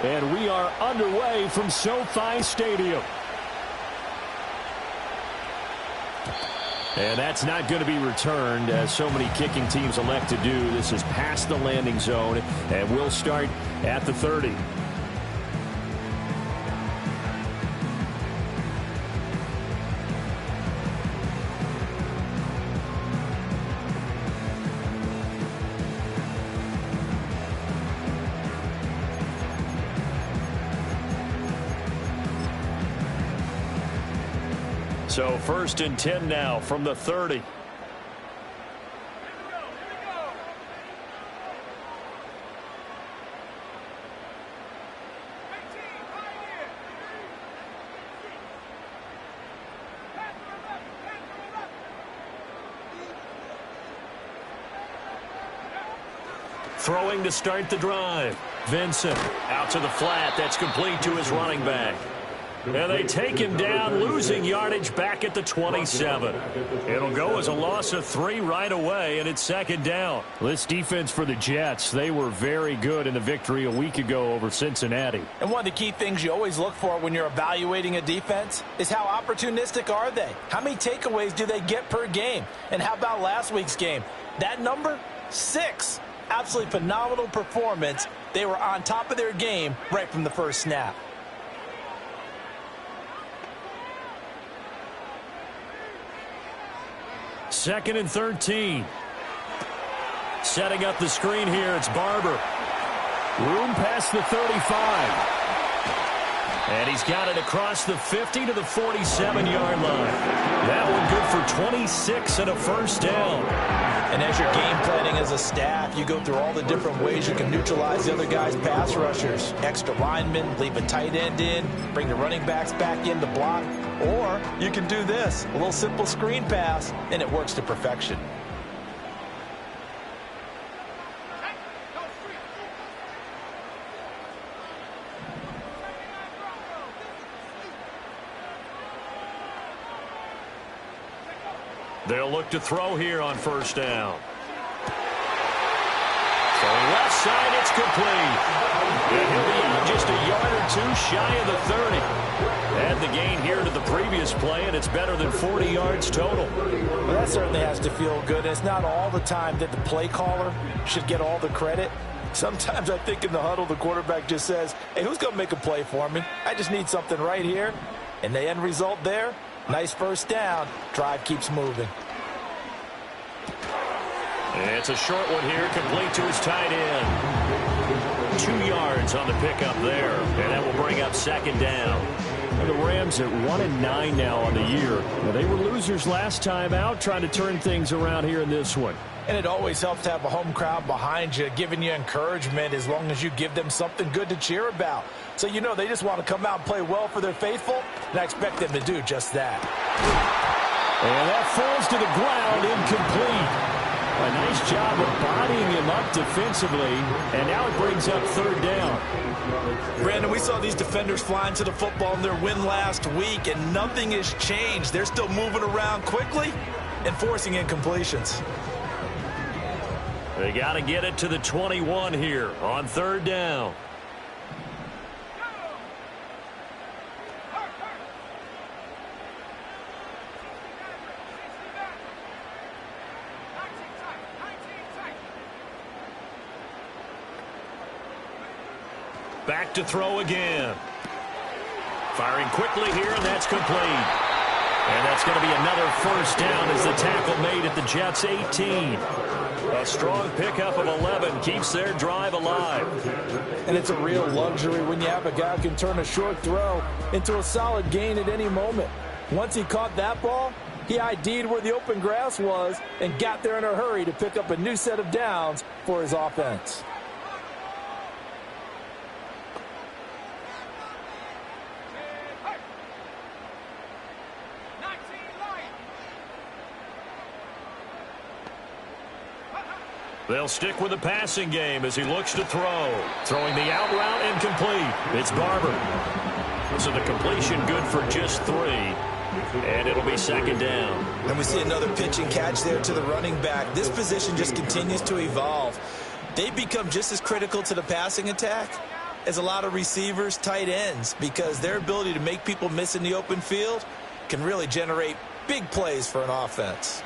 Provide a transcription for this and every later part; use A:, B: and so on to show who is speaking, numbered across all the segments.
A: And we are underway from SoFi Stadium. And that's not going to be returned, as so many kicking teams elect to do. This is past the landing zone, and we'll start at the 30. So 1st and 10 now from the 30. Throwing to start the drive. Vincent out to the flat. That's complete to his running back. And they take him down, losing yardage back at the 27. It'll go as a loss of 3 right away, and it's 2nd down. This defense for the Jets, they were very good in the victory a week ago over Cincinnati.
B: And one of the key things you always look for when you're evaluating a defense is how opportunistic are they? How many takeaways do they get per game? And how about last week's game? That number, 6. Absolutely phenomenal performance. They were on top of their game right from the first snap.
A: Second and 13. Setting up the screen here, it's Barber. Room past the 35. And he's got it across the 50 to the 47-yard line. That one good for 26 and a 1st down.
B: And as you're game planning as a staff, you go through all the different ways you can neutralize the other guy's pass rushers. Extra linemen, leave a tight end in, bring the running backs back in to block. Or you can do this, a little simple screen pass, and it works to perfection.
A: They'll look to throw here on 1st down. So left side, it's complete. And he'll be out just a yard or 2 shy of the 30. Add the gain here to the previous play, and it's better than 40 yards total.
B: Well, that certainly has to feel good. It's not all the time that the play caller should get all the credit. Sometimes I think in the huddle, the quarterback just says, hey, who's going to make a play for me? I just need something right here. And the end result there, nice 1st down. Drive keeps moving.
A: It's a short one here, complete to his tight end. 2 yards on the pickup there, and that will bring up 2nd down. And the Rams at 1-9 now on the year. Now, they were losers last time out, trying to turn things around here in this one.
B: And it always helps to have a home crowd behind you, giving you encouragement as long as you give them something good to cheer about. So you know they just want to come out and play well for their faithful, and I expect them to do just that.
A: And that falls to the ground, incomplete. A nice job of bodying him up defensively, and now it brings up 3rd down.
B: Brandon, we saw these defenders flying to the football in their win last week, and nothing has changed. They're still moving around quickly and forcing incompletions.
A: They got to get it to the 21 here on 3rd down. Back to throw again. Firing quickly here, and that's complete. And that's going to be another 1st down as the tackle made at the Jets' 18. A strong pickup of 11 keeps their drive alive.
B: And it's a real luxury when you have a guy who can turn a short throw into a solid gain at any moment. Once he caught that ball, he ID'd where the open grass was and got there in a hurry to pick up a new set of downs for his offense.
A: They'll stick with the passing game as he looks to throw. Throwing the out route incomplete. It's Barber. So the completion good for just 3. And it'll be 2nd down.
B: And we see another pitch and catch there to the running back. This position just continues to evolve. They become just as critical to the passing attack is a lot of receivers, tight ends, because their ability to make people miss in the open field can really generate big plays for an offense.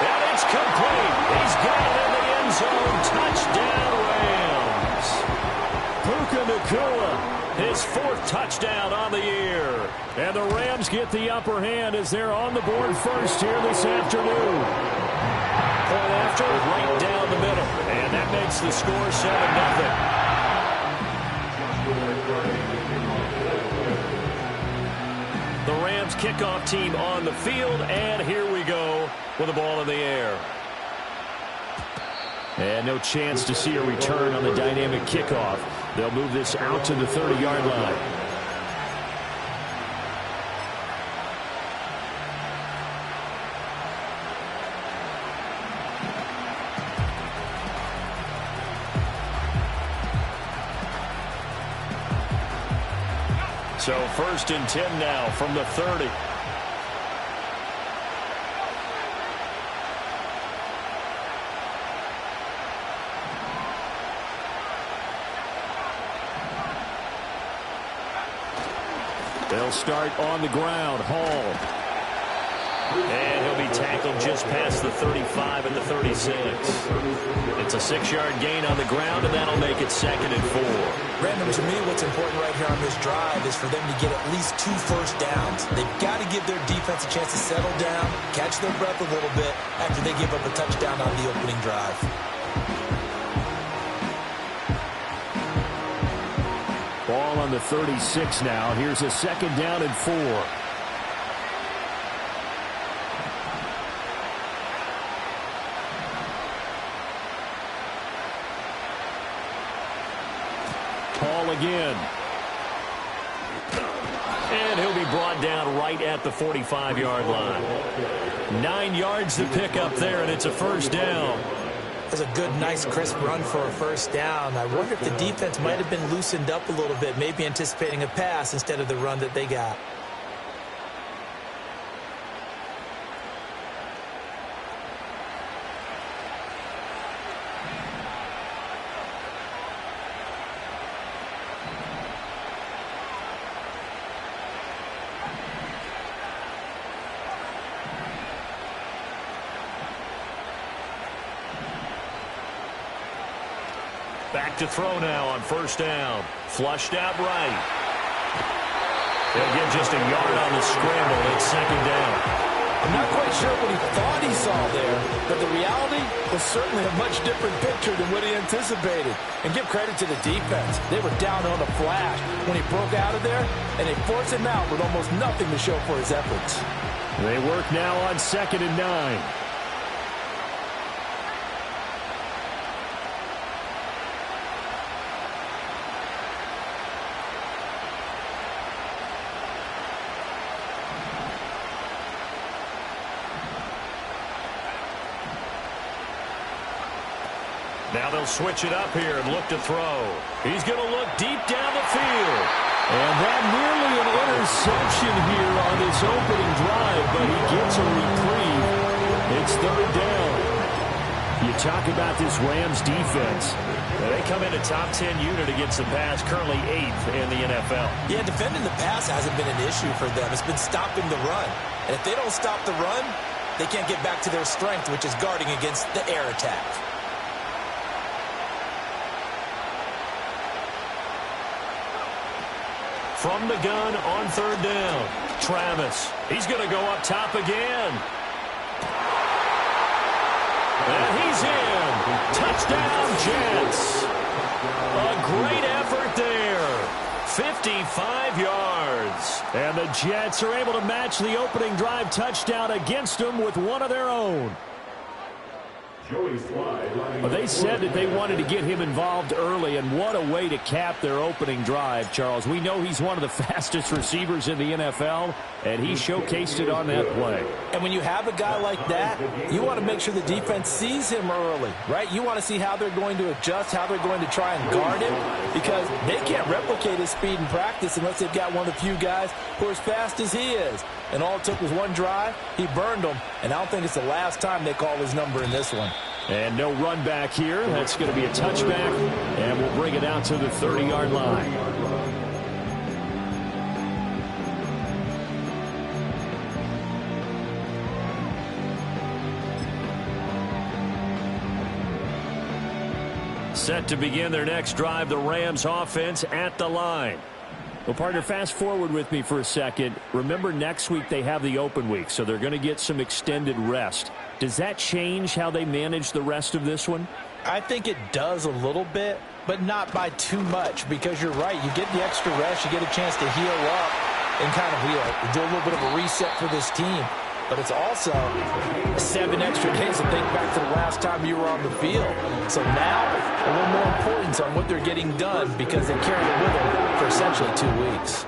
A: And it's complete. He's got it in the end zone. Touchdown, Rams. Puka Nacua, his 4th touchdown on the year. And the Rams get the upper hand as they're on the board first here this afternoon. Point after, right down the middle. And that makes the score 7-0. The Rams kickoff team on the field, and here we go with the ball in the air. And no chance to see a return on the dynamic kickoff. They'll move this out to the 30-yard line. So 1st and 10 now from the 30. They'll start on the ground. Hall. And he'll be tackled just past the 35 and the 36. It's a 6-yard gain on the ground, and that'll make it 2nd and 4.
B: Brandon, to me, what's important right here on this drive is for them to get at least 2 first downs. They've got to give their defense a chance to settle down, catch their breath a little bit after they give up a touchdown on the opening drive.
A: Ball on the 36 now. Here's a 2nd down and 4. Paul again. And he'll be brought down right at the 45-yard line. 9 yards to pick up there, and it's a 1st down.
B: That's a good, nice, crisp run for a 1st down. I wonder if the defense might have been loosened up a little bit, maybe anticipating a pass instead of the run that they got.
A: Back to throw now on 1st down. Flushed out right. They'll get just a yard on the scramble. It's 2nd down.
B: I'm not quite sure what he thought he saw there, but the reality was certainly a much different picture than what he anticipated. And give credit to the defense. They were down on a flash when he broke out of there, and they forced him out with almost nothing to show for his efforts.
A: They work now on 2nd and 9. Now they'll switch it up here and look to throw. He's going to look deep down the field. And that nearly an interception here on this opening drive, but he gets a reprieve. It's 3rd down. You talk about this Rams defense. They come in a top 10 unit against the pass, currently 8th in the NFL.
B: Yeah, defending the pass hasn't been an issue for them. It's been stopping the run. And if they don't stop the run, they can't get back to their strength, which is guarding against the air attack.
A: From the gun on 3rd down. Travis. He's going to go up top again. And he's in. Touchdown, Jets. A great effort there. 55 yards. And the Jets are able to match the opening drive touchdown against them with one of their own. They said that they wanted to get him involved early, and what a way to cap their opening drive, Charles. We know he's one of the fastest receivers in the NFL, and he showcased it on that play.
B: And when you have a guy like that, you want to make sure the defense sees him early, right? You want to see how they're going to adjust, how they're going to try and guard him, because they can't replicate his speed in practice unless they've got one of the few guys who are as fast as he is. And all it took was one drive. He burned them, and I don't think it's the last time they call his number in this one.
A: And no run back here. That's going to be a touchback, and we'll bring it out to the 30-yard line. Set to begin their next drive, the Rams offense at the line. Well, partner, fast forward with me for a second. Remember, next week they have the open week, so they're going to get some extended rest. Does that change how they manage the rest of this one?
B: I think it does a little bit, but not by too much, because you're right. You get the extra rest. You get a chance to heal up and kind of do a little bit of a reset for this team. But it's also 7 extra days to think back to the last time you were on the field. So now, a little more importance on what they're getting done because they carry it with them for essentially 2 weeks.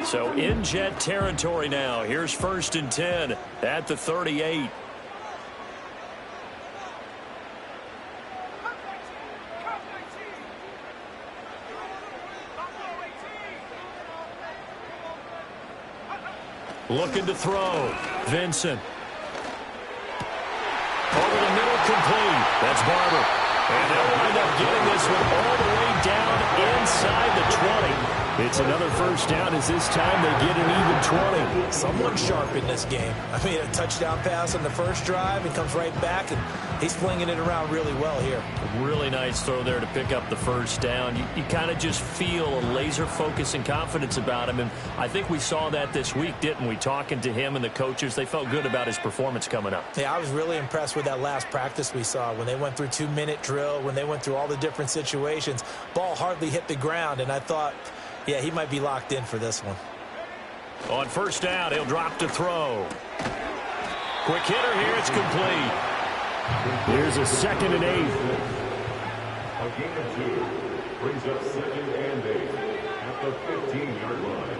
A: So in Jet territory now. Here's 1st and 10 at the 38. Looking to throw. Vincent. Over the middle, complete. That's Barber. And they'll wind up getting this one all the way down inside the 20. It's another first down as this time they get an even 20.
B: Someone sharp in this game. I mean, a touchdown pass on the first drive and comes right back, and he's flinging it around really well here.
A: A really nice throw there to pick up the first down. You kind of just feel a laser focus and confidence about him, and I think we saw that this week, didn't we? Talking to him and the coaches, they felt good about his performance coming up.
B: Yeah, I was really impressed with that last practice we saw when they went through 2-minute drill, when they went through all the different situations. Ball hardly hit the ground, and I thought, yeah, he might be locked in for this one.
A: On first down, he'll drop to throw. Quick hitter here, it's complete. Here's a 2nd and 8.
C: A gain of 2 brings up 2nd and 8 at the 15-yard line.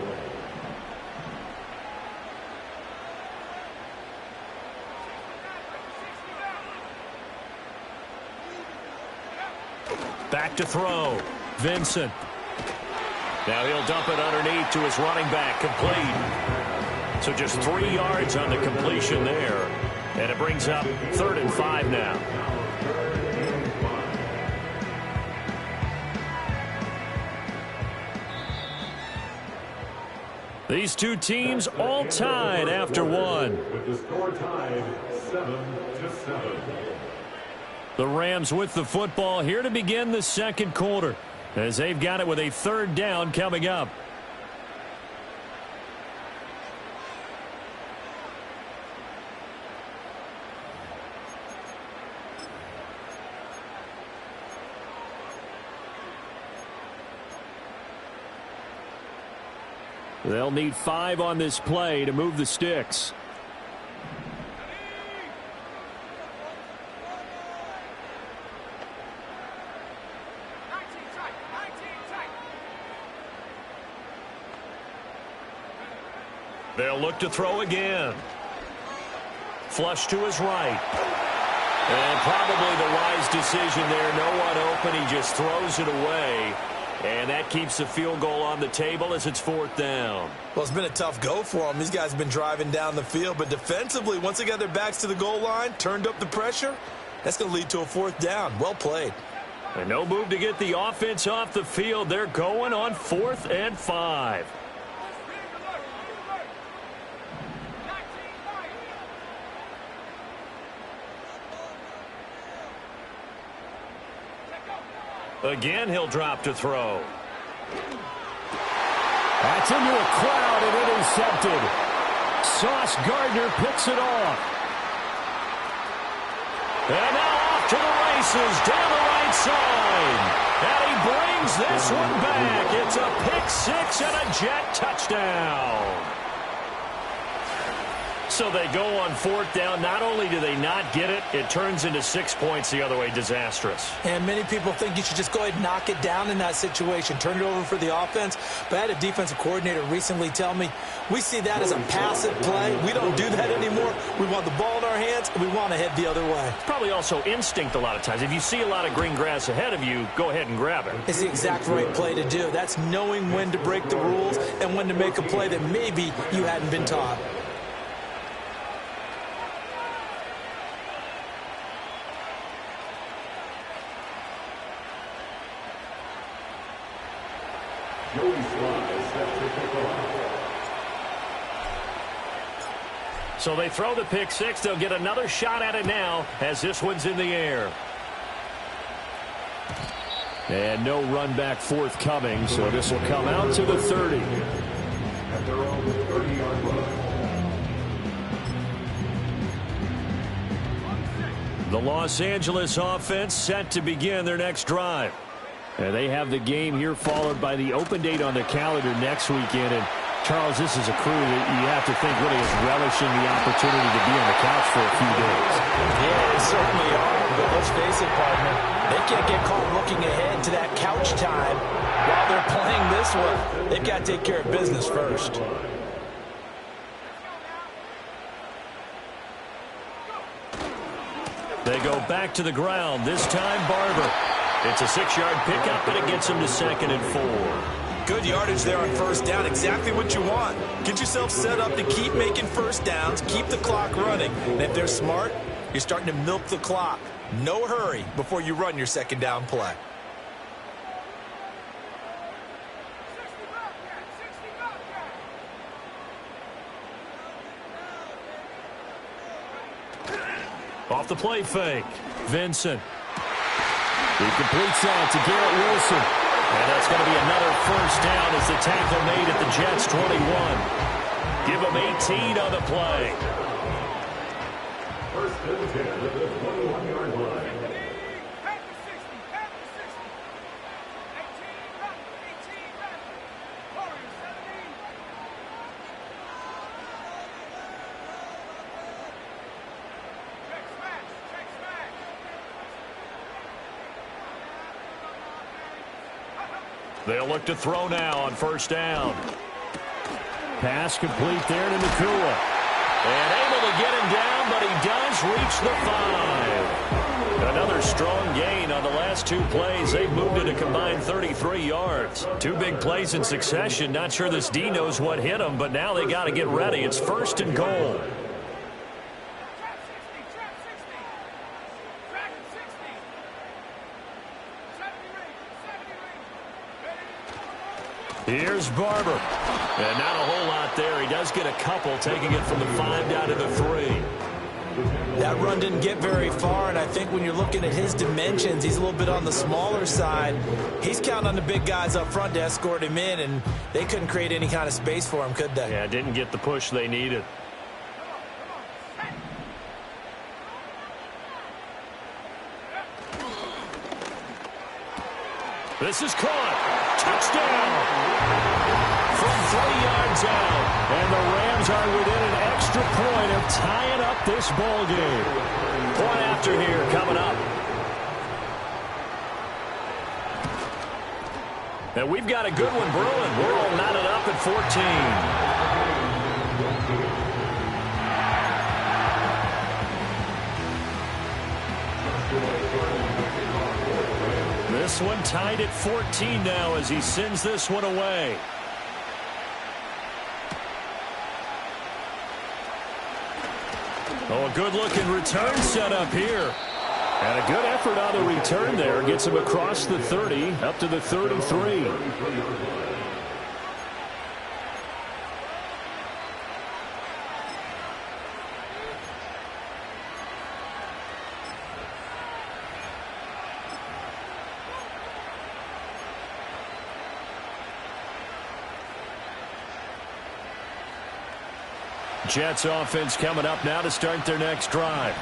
A: Back to throw. Vincent. Now he'll dump it underneath to his running back, complete. So just 3 yards on the completion there. And it brings up 3rd and 5 now. These two teams all tied after one.
C: With the score tied 7-7.
A: The Rams with the football here to begin the second quarter, as they've got it with a 3rd down coming up. They'll need 5 on this play to move the sticks. They'll look to throw again. Flush to his right. And probably the wise decision there. No one open. He just throws it away. And that keeps the field goal on the table as it's 4th down.
B: Well, it's been a tough go for them. These guys have been driving down the field. But defensively, once they got their backs to the goal line, turned up the pressure, that's going to lead to a 4th down. Well played.
A: And no move to get the offense off the field. They're going on 4th and 5. Again, he'll drop to throw. That's into a crowd and intercepted. Sauce Gardner picks it off. And now off to the races down the right side. And he brings this one back. It's a pick 6 and a Jet touchdown. So they go on fourth down. Not only do they not get it, it turns into 6 points the other way. Disastrous.
B: And many people think you should just go ahead and knock it down in that situation. Turn it over for the offense. But I had a defensive coordinator recently tell me, we see that as a passive play. We don't do that anymore. We want the ball in our hands, and we want to head the other way.
A: It's probably also instinct a lot of times. If you see a lot of green grass ahead of you, go ahead and grab it.
B: It's the exact right play to do. That's knowing when to break the rules and when to make a play that maybe you hadn't been taught.
A: So they throw the pick six. They'll get another shot at it now as this one's in the air. And no run back forthcoming, so this will come out to the 30.
C: At their own 30-yard line.
A: The Los Angeles offense set to begin their next drive. And they have the game here followed by the open date on the calendar next weekend. And Charles, this is a crew that you have to think really is relishing the opportunity to be on the couch for a few days.
B: Yeah, they certainly are. But let's face it, partner, they can't get caught looking ahead to that couch time while they're playing this one. They've got to take care of business first.
A: They go back to the ground. This time, Barber. It's a 6-yard pickup, and it gets them to 2nd and 4.
B: Good yardage there on first down. Exactly what you want. Get yourself set up to keep making first downs, keep the clock running. And if they're smart, you're starting to milk the clock. No hurry before you run your second down play.
A: Off the play fake. Vincent. He completes that to Garrett Wilson. And that's going to be another first down as the tackle made at the Jets' 21. Give them 18 on the play.
C: First and 10 at the 21-yard line.
A: They'll look to throw now on first down. Pass complete there to Nakua. And able to get him down, but he does reach the 5. Another strong gain on the last 2 plays. They've moved it a combined 33 yards. 2 big plays in succession. Not sure this D knows what hit him, but now they got to get ready. It's 1st and goal. Here's Barber. And not a whole lot there. He does get a couple, taking it from the 5 down to the 3.
B: That run didn't get very far, and I think when you're looking at his dimensions, he's a little bit on the smaller side. He's counting on the big guys up front to escort him in, and they couldn't create any kind of space for him, could they?
A: Yeah, didn't get the push they needed. This is caught. Touchdown. From 3 yards out. And the Rams are within an extra point of tying up this ball game. Point after here coming up. And we've got a good one brewing. We're all knotted up at 14. This one tied at 14 now as he sends this one away. Oh, a good-looking return set up here. And a good effort on the return there. Gets him across the 30, up to the 33. Jets offense coming up now to start their next drive.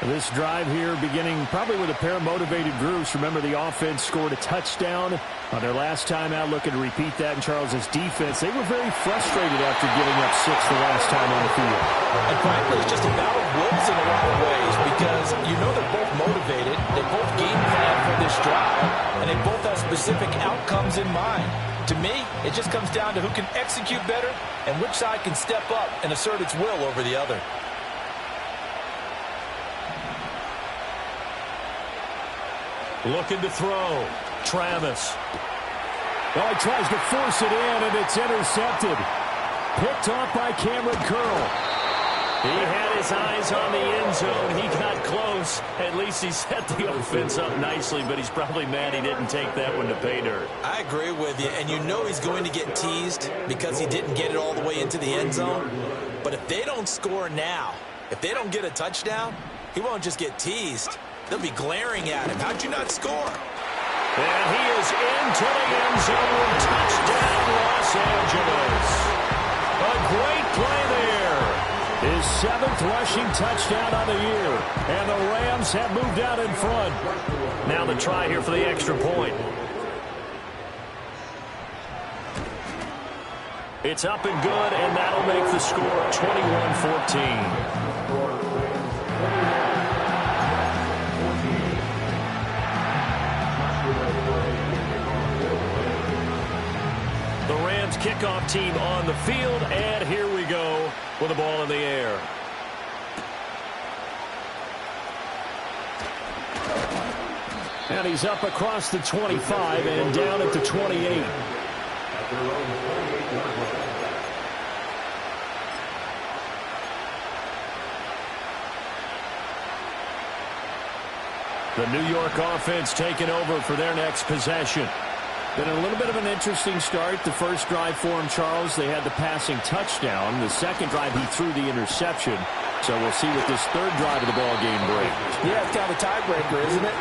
A: This drive here beginning probably with a pair of motivated groups. Remember, the offense scored a touchdown on their last time out, looking to repeat that in Charles's defense. They were very frustrated after giving up 6 the last time on the field.
B: And frankly, it's just a battle of wills in a lot of ways because you know they're both motivated. They both game plan for this drive, and they both have specific outcomes in mind. To me, it just comes down to who can execute better and which side can step up and assert its will over the other.
A: Looking to throw. Travis.
D: Well, he tries to force it in, and it's intercepted. Picked off by Cameron Curl.
A: He had his eyes on the end zone. He got close. At least he set the offense up nicely, but he's probably mad he didn't take that one to pay dirt.
B: I agree with you, and you know he's going to get teased because he didn't get it all the way into the end zone. But if they don't score now, if they don't get a touchdown, he won't just get teased. They'll be glaring at him. How'd you not score?
A: And he is into the end zone. Touchdown, Los Angeles. A great play there.
D: His 7th rushing touchdown on the year. And the Rams have moved out in front.
A: Now the try here for the extra point. It's up and good, and that'll make the score 21-14. Kickoff team on the field, and here we go with the ball in the air.
D: And he's up across the 25 and down at the 28.
A: The New York offense taking over for their next possession.
D: Been a little bit of an interesting start. The first drive for him, Charles, they had the passing touchdown. The second drive, he threw the interception. So we'll see what this third drive of the ball game brings.
B: Yeah, it's kind of a tiebreaker, isn't it?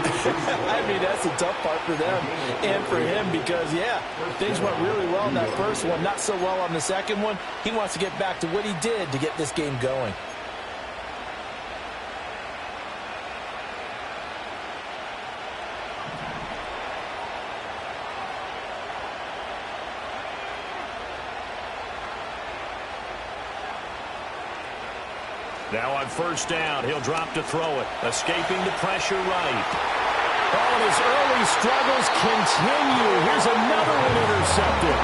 B: I mean, that's the tough part for them and for him because, yeah, things went really well in that first one, not so well on the second one. He wants to get back to what he did to get this game going.
A: Now on first down, he'll drop to throw it. Escaping the pressure right.
D: Oh, and his early struggles continue. Here's another one intercepted.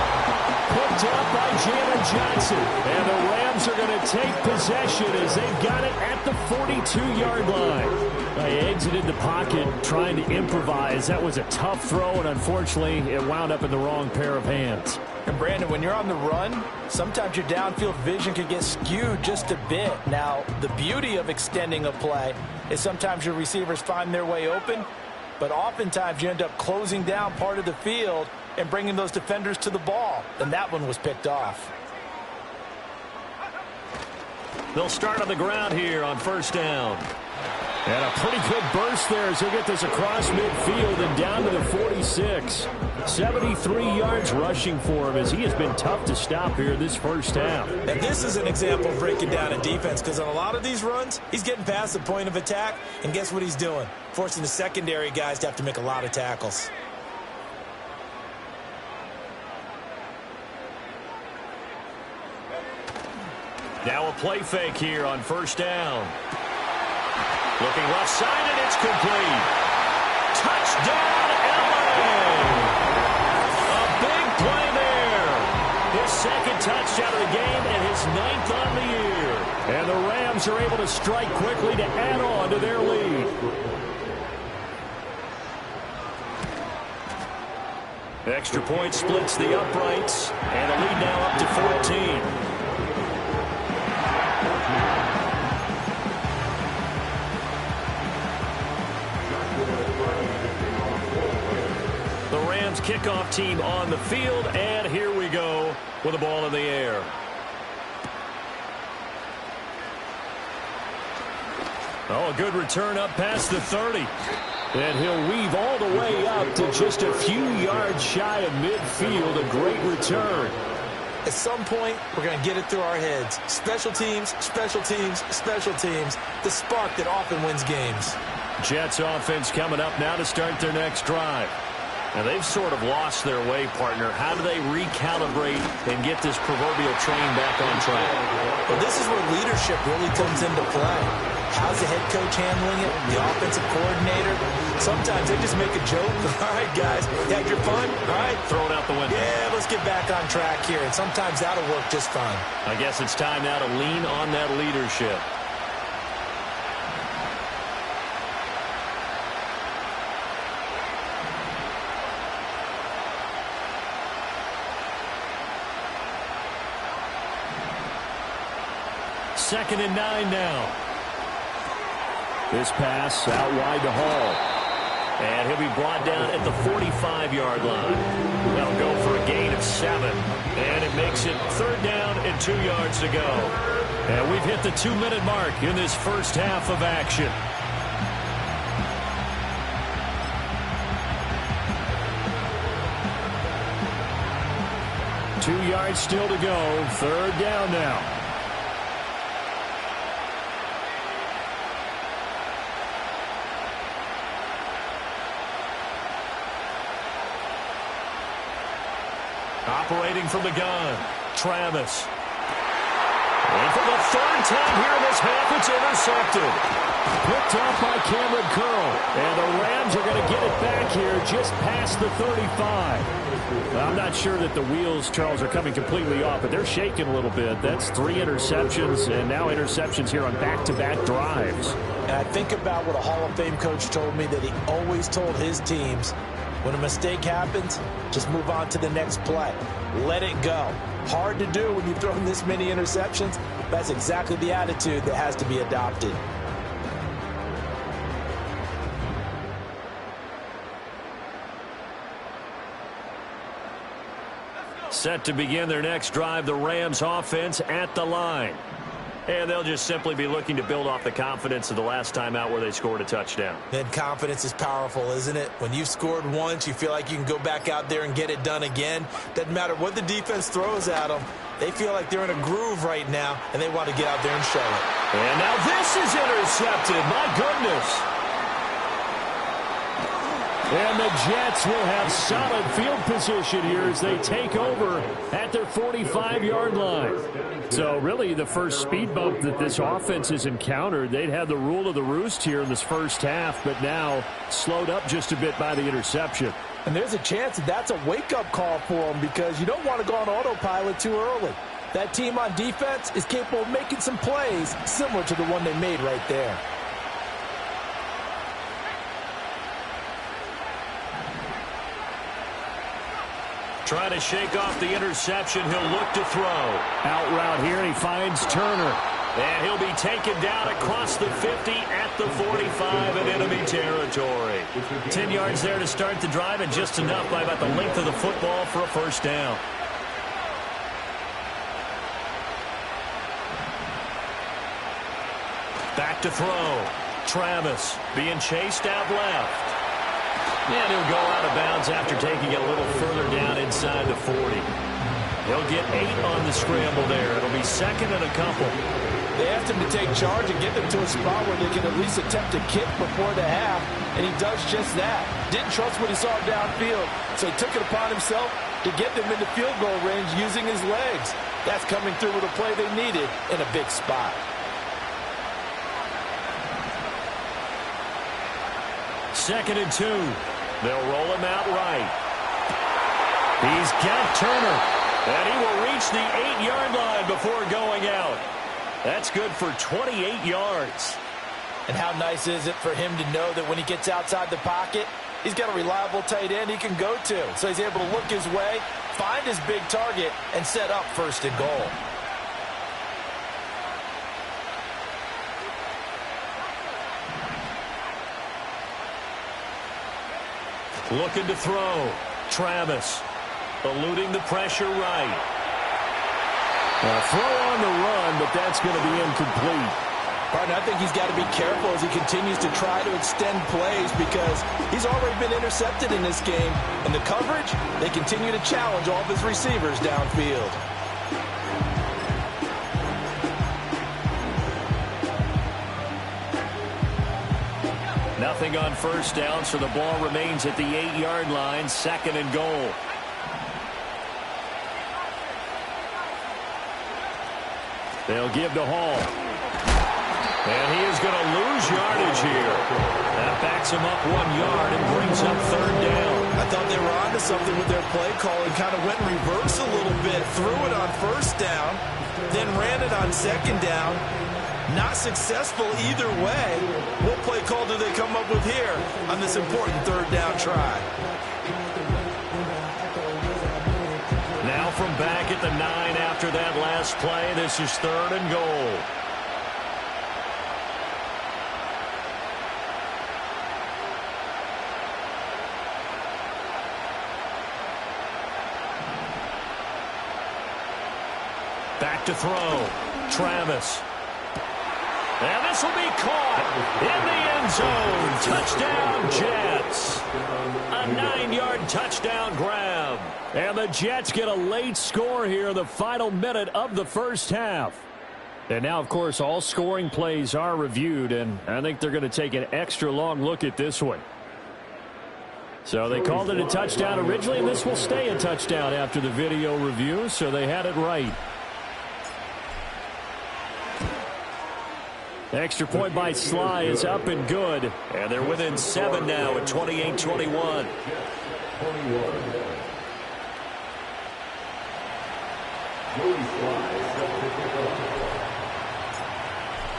D: Picked up by Jalen Johnson. And the Rams are going to take possession as they've got it at the 42-yard line. They exited the pocket trying to improvise. That was a tough throw, and unfortunately, it wound up in the wrong pair of hands.
B: And Brandon, when you're on the run, sometimes your downfield vision can get skewed just a bit. Now, the beauty of extending a play is sometimes your receivers find their way open, but oftentimes you end up closing down part of the field and bringing those defenders to the ball. And that one was picked off.
A: They'll start on the ground here on first down.
D: And a pretty good burst there as he'll get this across midfield and down to the 46. 73 yards rushing for him as he has been tough to stop here this first half.
B: And this is an example of breaking down a defense because on a lot of these runs, he's getting past the point of attack, and guess what he's doing? Forcing the secondary guys to have to make a lot of tackles.
A: Now a play fake here on first down. Looking left side, and it's complete. Touchdown, LA! A big play there. His second touchdown of the game and his 9th on the year.
D: And the Rams are able to strike quickly to add on to their lead.
A: Extra point splits the uprights, and the lead now up to 14. Kickoff team on the field, and here we go with the ball in the air. Oh, a good return up past the 30.
D: And he'll weave all the way up to just a few yards shy of midfield. A great return.
B: At some point, we're going to get it through our heads. Special teams, special teams, special teams. The spark that often wins games.
A: Jets offense coming up now to start their next drive. Now, they've sort of lost their way, partner. How do they recalibrate and get this proverbial train back on track?
B: Well, this is where leadership really comes into play. How's the head coach handling it? The offensive coordinator? Sometimes they just make a joke. All right, guys, you had your fun? All right.
A: Throw it out the window.
B: Yeah, let's get back on track here. And sometimes that'll work just fine.
A: I guess it's time now to lean on that leadership. Second and 9 now.
D: This pass out wide to Hall.
A: And he'll be brought down at the 45-yard line. That'll go for a gain of 7. And it makes it 3rd down and 2 yards to go. And we've hit the 2-minute mark in this first half of action.
D: Two yards still to go. 3rd down now.
A: Operating from the gun, Travis. And for the 3rd time here in this half, it's intercepted.
D: Picked off by Cameron Curl. And the Rams are going to get it back here just past the 35. I'm not sure that the wheels, Charles, are coming completely off, but they're shaking a little bit. That's 3 interceptions, and now interceptions here on back-to-back drives.
B: And I think about what a Hall of Fame coach told me that he always told his teams, when a mistake happens, just move on to the next play. Let it go. Hard to do when you've thrown this many interceptions. That's exactly the attitude that has to be adopted.
A: Set to begin their next drive, the Rams offense at the line. And they'll just simply be looking to build off the confidence of the last time out where they scored a touchdown.
B: And confidence is powerful, isn't it? When you've scored once, you feel like you can go back out there and get it done again. Doesn't matter what the defense throws at them. They feel like they're in a groove right now, and they want to get out there and show it.
A: And now this is intercepted. My goodness.
D: And the Jets will have solid field position here as they take over at their 45-yard line. So really the first speed bump that this offense has encountered. They'd had the rule of the roost here in this first half, but now slowed up just a bit by the interception.
B: And there's a chance that that's a wake-up call for them because you don't want to go on autopilot too early. That team on defense is capable of making some plays similar to the one they made right there.
A: Trying to shake off the interception. He'll look to throw.
D: Out route here, and he finds Turner.
A: And he'll be taken down across the 50 at the 45 in enemy territory. 10 yards there to start the drive, and just enough by about the length of the football for a first down. Back to throw. Travis being chased out left. And he'll go out of bounds after taking it a little further down inside the 40. He'll get 8 on the scramble there. It'll be 2nd and a couple.
B: They asked him to take charge and get them to a spot where they can at least attempt a kick before the half, and he does just that. Didn't trust what he saw downfield, so he took it upon himself to get them into field goal range using his legs. That's coming through with a play they needed in a big spot.
A: Second and 2. They'll roll him out right. He's got Turner. And he will reach the 8-yard line before going out. That's good for 28 yards.
B: And how nice is it for him to know that when he gets outside the pocket, he's got a reliable tight end he can go to. So he's able to look his way, find his big target, and set up 1st and goal.
A: Looking to throw. Travis eluding the pressure right.
D: Throw on the run, but that's going to be incomplete.
B: Partner, I think he's got to be careful as he continues to try to extend plays because he's already been intercepted in this game. And the coverage, they continue to challenge all of his receivers downfield.
A: Nothing on first down, so the ball remains at the 8-yard line, 2nd and goal. They'll give to Hall. And he is going to lose yardage here. That backs him up 1 yard and brings up 3rd down.
B: I thought they were onto something with their play call and kind of went in reverse a little bit. Threw it on first down, then ran it on 2nd down. Not successful either way. What play call do they come up with here on this important 3rd down try?
A: Now from back at the 9 after that last play, this is 3rd and goal. Back to throw. Travis. And this will be caught in the end zone. Touchdown, Jets. A 9-yard touchdown grab. And the Jets get a late score here in the final minute of the first half. And now, of course, all scoring plays are reviewed, and I think they're going to take an extra long look at this one. So they called it a touchdown originally, and this will stay a touchdown after the video review, so they had it right. Extra point by Sly is up and good. And they're within 7 now at 28-21.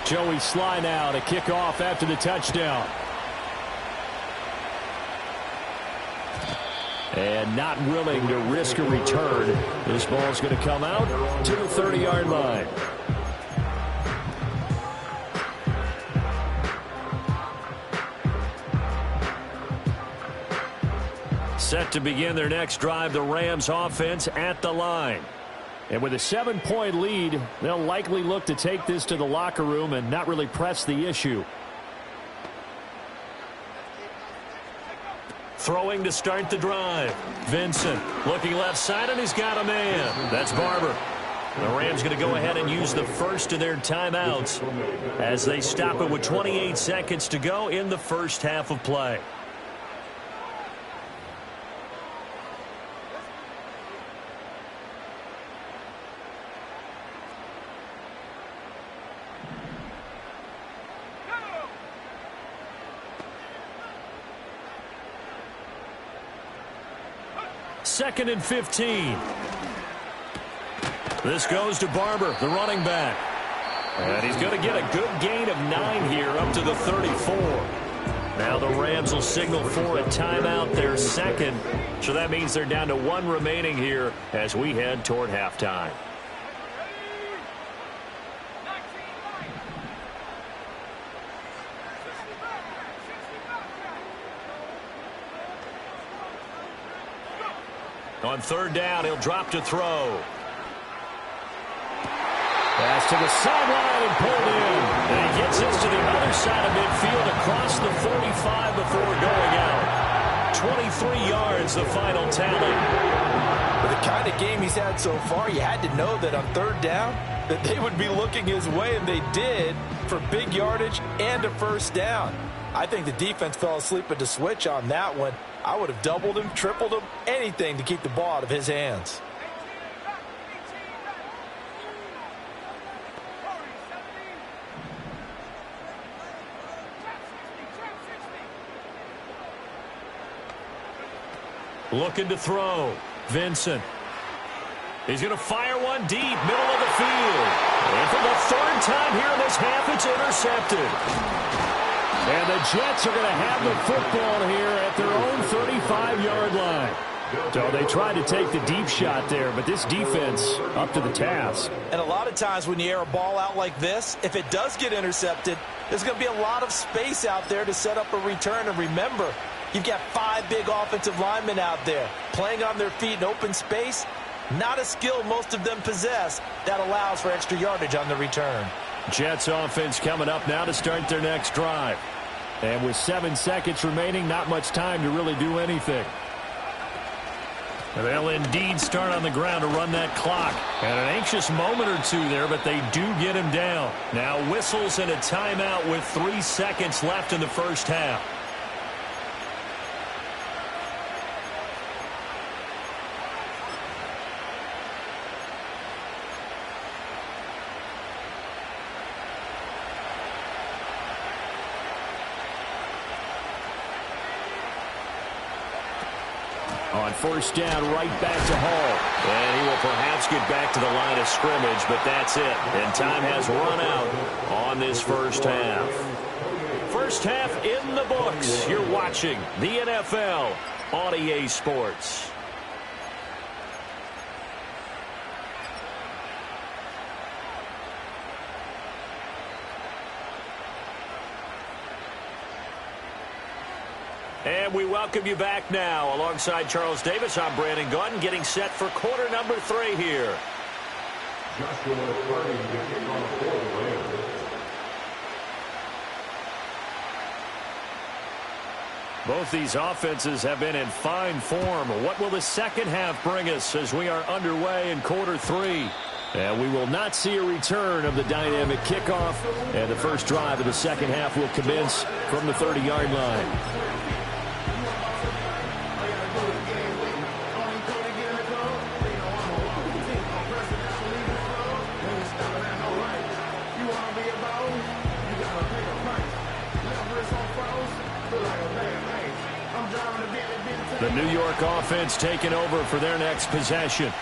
A: Joey Sly now to kick off after the touchdown. And not willing to risk a return. This ball's going to come out to the 30-yard line. Set to begin their next drive, the Rams offense at the line. And with a 7-point lead, they'll likely look to take this to the locker room and not really press the issue. Throwing to start the drive. Vincent looking left side, and he's got a man. That's Barber. The Rams going to go ahead and use the first of their timeouts as they stop it with 28 seconds to go in the first half of play. Second and 15. This goes to Barber, the running back. And he's going to get a good gain of 9 here up to the 34. Now the Rams will signal for a timeout, their second. So that means they're down to 1 remaining here as we head toward halftime. On third down, he'll drop to throw. Pass to the sideline and pulled in. And he gets this to the other side of midfield across the 45 before going out. 23 yards, the final tally.
B: With the kind of game he's had so far, you had to know that on third down that they would be looking his way, and they did, for big yardage and a first down. I think the defense fell asleep at the switch on that one. I would have doubled him, tripled him, anything to keep the ball out of his hands.
A: Looking to throw. Vincent. He's going to fire one deep, middle of the field. And for the 3rd time here in this half, it's intercepted. And the Jets are going to have the football here at their own 35-yard line. So they tried to take the deep shot there, but this defense up to the task.
B: And a lot of times when you air a ball out like this, if it does get intercepted, there's going to be a lot of space out there to set up a return. And remember, you've got 5 big offensive linemen out there playing on their feet in open space. Not a skill most of them possess that allows for extra yardage on the return.
A: Jets offense coming up now to start their next drive. And with 7 seconds remaining, not much time to really do anything. They'll indeed start on the ground to run that clock. And an anxious moment or two there, but they do get him down. Now whistles and a timeout with 3 seconds left in the first half.
D: On first down, right back to Hall.
A: And he will perhaps get back to the line of scrimmage, but that's it. And time has run out on this first half. First half in the books. You're watching the NFL on EA Sports. And we welcome you back now. Alongside Charles Davis, I'm Brandon Gaudin, getting set for quarter number 3 here.
C: Joshua starting to kick off for the Rams.
D: Both these offenses have been in fine form. What will the second half bring us as we are underway in quarter 3? And we will not see a return of the dynamic kickoff. And the first drive of the second half will commence from the 30-yard line. The New York offense taking over for their next possession.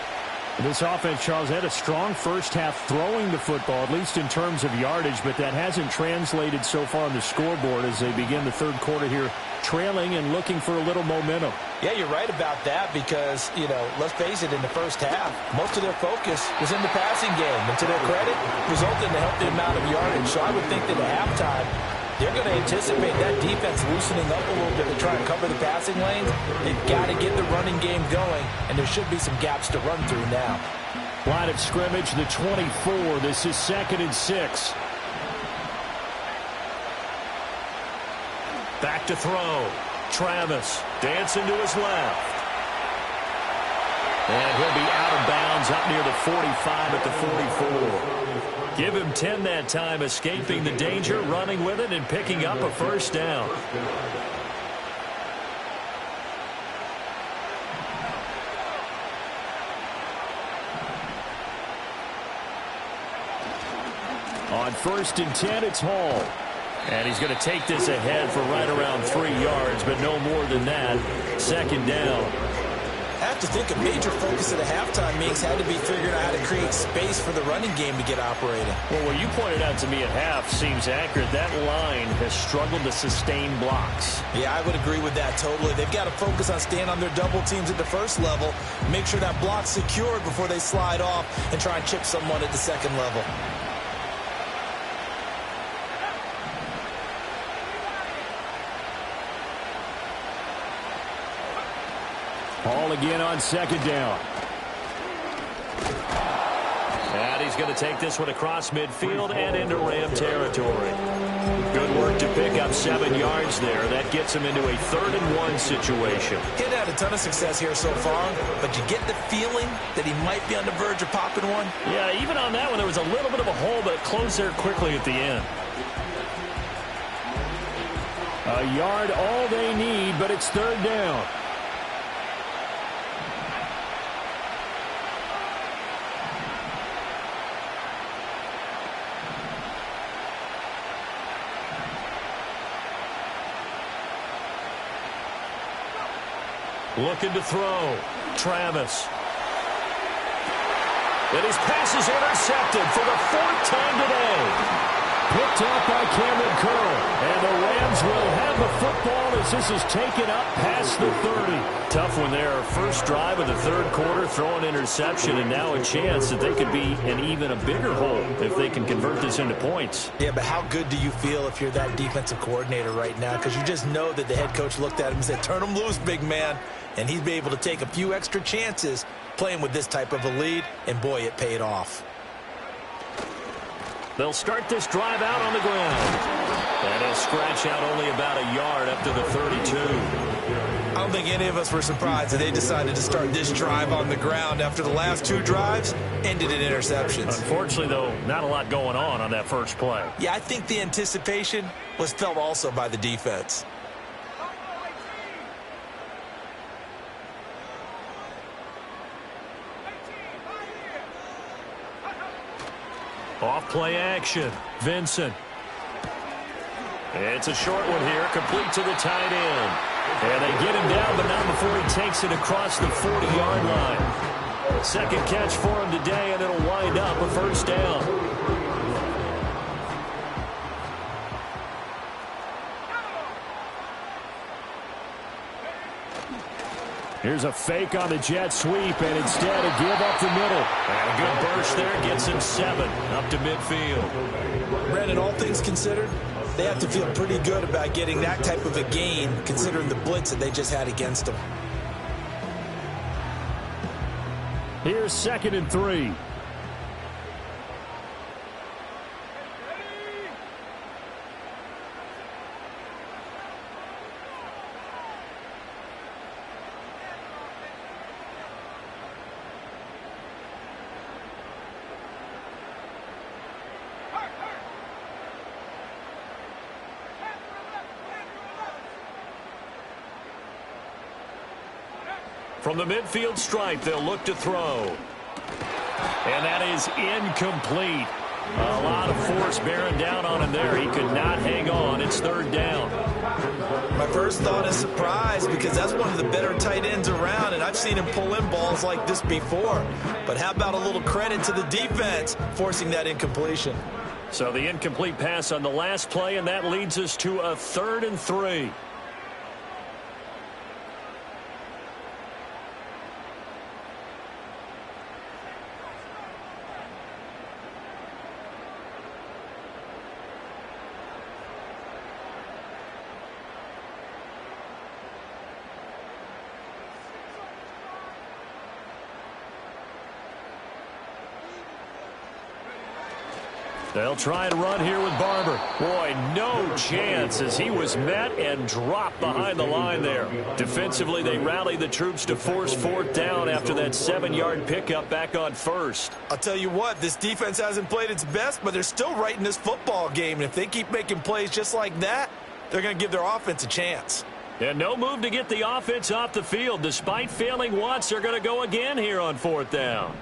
D: This offense, Charles, had a strong first half throwing the football, at least in terms of yardage, but that hasn't translated so far on the scoreboard as they begin the third quarter here, trailing and looking for a little momentum.
B: Yeah, you're right about that because, let's face it, in the first half, most of their focus was in the passing game. And to their credit, resulted in a healthy amount of yardage. So I would think that at halftime, they're going to anticipate that defense loosening up a little bit to try and cover the passing lanes. They've got to get the running game going, and there should be some gaps to run through now.
D: Line of scrimmage, the 24. This is 2nd and 6.
A: Back to throw. Travis dancing to his left. And he'll be out of bounds up near the 45 at the 44. Give him 10 that time, escaping the danger, running with it, and picking up a first down.
D: On 1st and 10, it's Hall. And he's going to take this ahead for right around 3 yards, but no more than that. 2nd down.
B: I have to think a major focus at the halftime meetings had to be figuring out how to create space for the running game to get operating.
D: Well, what you pointed out to me at half seems accurate. That line has struggled to sustain blocks.
B: Yeah, I would agree with that totally. They've got to focus on staying on their double teams at the first level, make sure that block's secured before they slide off and try and chip someone at the second level.
D: Ball again on 2nd down.
A: And he's going to take this one across midfield and into Ram territory. Good work to pick up 7 yards there. That gets him into a 3rd and 1 situation.
B: He had a ton of success here so far, but you get the feeling that he might be on the verge of popping one.
A: Yeah, even on that one, there was a little bit of a hole, but it closed there quickly at the end.
D: A yard all they need, but it's 3rd down.
A: Looking to throw. Travis. And his pass is intercepted for the 4th time today.
D: Picked up by Cameron Curl. And the Rams will have the football as this is taken up past the 30.
A: Tough one there. First drive of the 3rd quarter, throw an interception, and now a chance that they could be in even a bigger hole if they can convert this into points.
B: Yeah, but how good do you feel if you're that defensive coordinator right now? Because you just know that the head coach looked at him and said, turn him loose, big man. And he's been able to take a few extra chances playing with this type of a lead, and boy, it paid off.
A: They'll start this drive out on the ground. And he'll scratch out only about a yard up to the 32.
B: I don't think any of us were surprised that they decided to start this drive on the ground after the last 2 drives ended in interceptions.
A: Unfortunately, though, not a lot going on that first play.
B: Yeah, I think the anticipation was felt also by the defense.
A: Off play action. Vincent. It's a short one here, complete to the tight end. And they get him down, but not before he takes it across the 40-yard line. Second catch for him today, and it'll wind up a first down.
D: Here's a fake on the jet sweep, and instead a give up the middle.
A: And a good burst there gets him 7 up to midfield.
B: Brandon, all things considered, they have to feel pretty good about getting that type of a gain, considering the blitz that they just had against them.
D: Here's 2nd and 3.
A: From the midfield stripe, they'll look to throw. And that is incomplete. A lot of force bearing down on him there. He could not hang on. It's 3rd down.
B: My first thought is surprise, because that's one of the better tight ends around, and I've seen him pull in balls like this before. But how about a little credit to the defense forcing that incompletion?
A: So the incomplete pass on the last play, and that leads us to a 3rd and 3. They'll try and run here with Barber. Boy, no chance as he was met and dropped behind the line there. Defensively, they rallied the troops to force 4th down after that 7-yard pickup back on 1st.
B: I'll tell you what, this defense hasn't played its best, but they're still right in this football game. And if they keep making plays just like that, they're going to give their offense a chance.
A: And no move to get the offense off the field. Despite failing once, they're going to go again here on 4th down.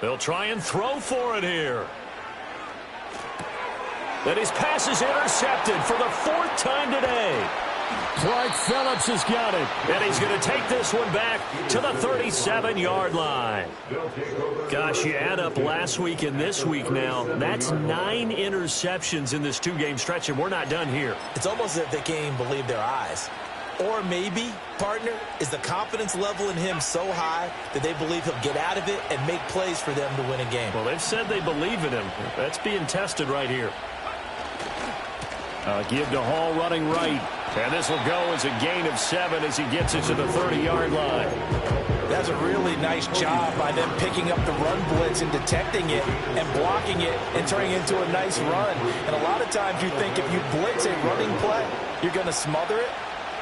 A: They'll try and throw for it here. Then his pass is intercepted for the 4th time today.
D: Clark Phillips has got it.
A: And he's going to take this one back to the 37-yard line. Gosh, you add up last week and this week now, that's 9 interceptions in this 2-game stretch, and we're not done here.
B: It's almost as if they can't even believe their eyes. Or maybe, partner, is the confidence level in him so high that they believe he'll get out of it and make plays for them to win a game.
A: Well, they've said they believe in him. That's being tested right here.
D: Give to Hall running right.
A: And this will go as a gain of 7 as he gets it to the 30-yard line.
B: That's a really nice job by them picking up the run blitz and detecting it and blocking it and turning it into a nice run. And a lot of times you think if you blitz a running play, you're going to smother it.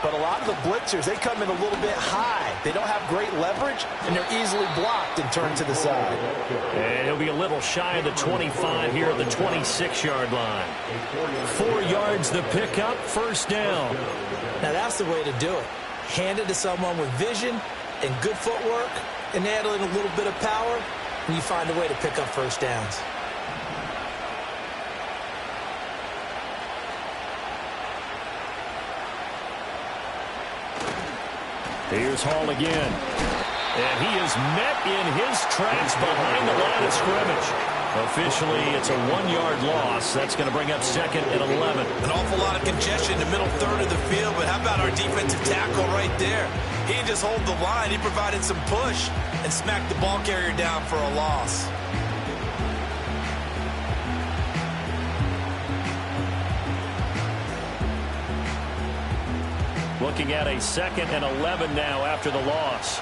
B: But a lot of the blitzers, they come in a little bit high. They don't have great leverage, and they're easily blocked and turned to the side.
A: And he'll be a little shy of the 25 here at the 26-yard line. 4 yards the pickup, 1st down.
B: Now that's the way to do it. Hand it to someone with vision and good footwork, and add in a little bit of power, and you find a way to pick up 1st downs.
A: Here's Hall again. And he is met in his tracks behind the line of scrimmage. Officially, it's a 1-yard loss. That's going to bring up 2nd and 11.
B: An awful lot of congestion in the middle third of the field, but how about our defensive tackle right there? He didn't just hold the line. He provided some push and smacked the ball carrier down for a loss.
A: Looking at a 2nd and 11 now after the loss.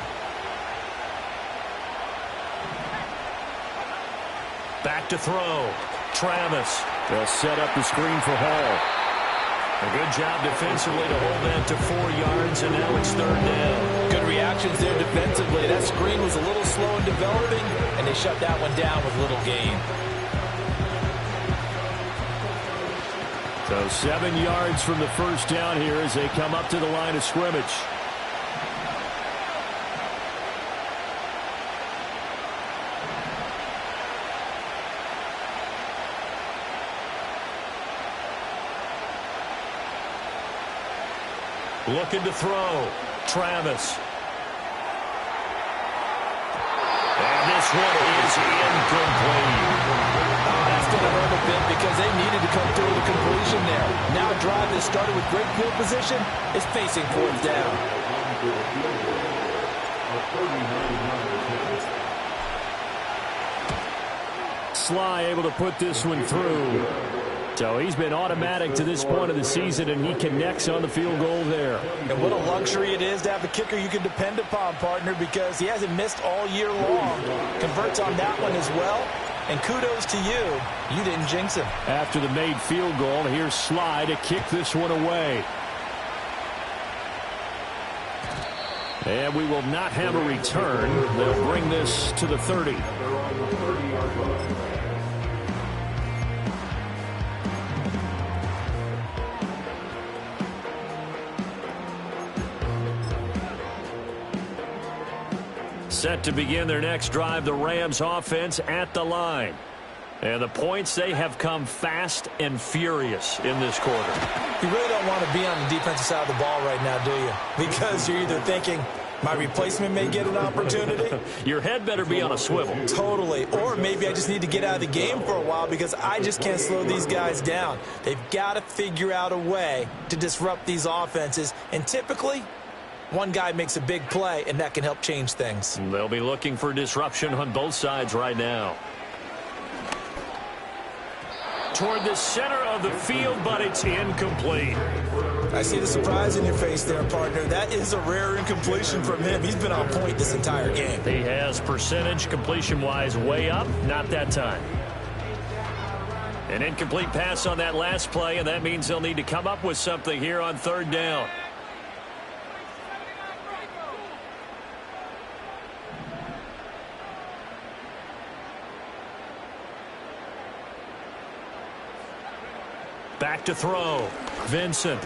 A: Back to throw. Travis.
D: They'll set up the screen for Hall.
A: A good job defensively to hold that to 4 yards, and now it's 3rd down.
B: Good reactions there defensively. That screen was a little slow in developing, and they shut that one down with little gain.
D: So 7 yards from the 1st down here as they come up to the line of scrimmage.
A: Looking to throw. Travis. And this one is incomplete.
B: That's going to hurt a bit because they needed to come through with a completion there. Now a drive that started with great field position is facing fourth down.
D: Sly able to put this one through. So he's been automatic to this point of the season, and he connects on the field goal there.
B: And what a luxury it is to have a kicker you can depend upon, partner, because he hasn't missed all year long. Converts on that one as well. And kudos to you. You didn't jinx him.
D: After the made field goal, here's Sly to kick this one away. And we will not have a return. They'll bring this to the 30. Set to begin their next drive, the Rams offense at the line. And the points, they have come fast and furious in this quarter.
B: You really don't want to be on the defensive side of the ball right now, do you? Because you're either thinking, my replacement may get an opportunity.
A: Your head better be on a swivel.
B: Totally. Or maybe I just need to get out of the game for a while because I just can't slow these guys down. They've got to figure out a way to disrupt these offenses. And typically, one guy makes a big play, and that can help change things.
A: They'll be looking for disruption on both sides right now. Toward the center of the field, but it's incomplete.
B: I see the surprise in your face there, partner. That is a rare incompletion from him. He's been on point this entire game.
A: He has percentage completion-wise way up, not that time. An incomplete pass on that last play, and that means they'll need to come up with something here on third down. Back to throw. Vincent.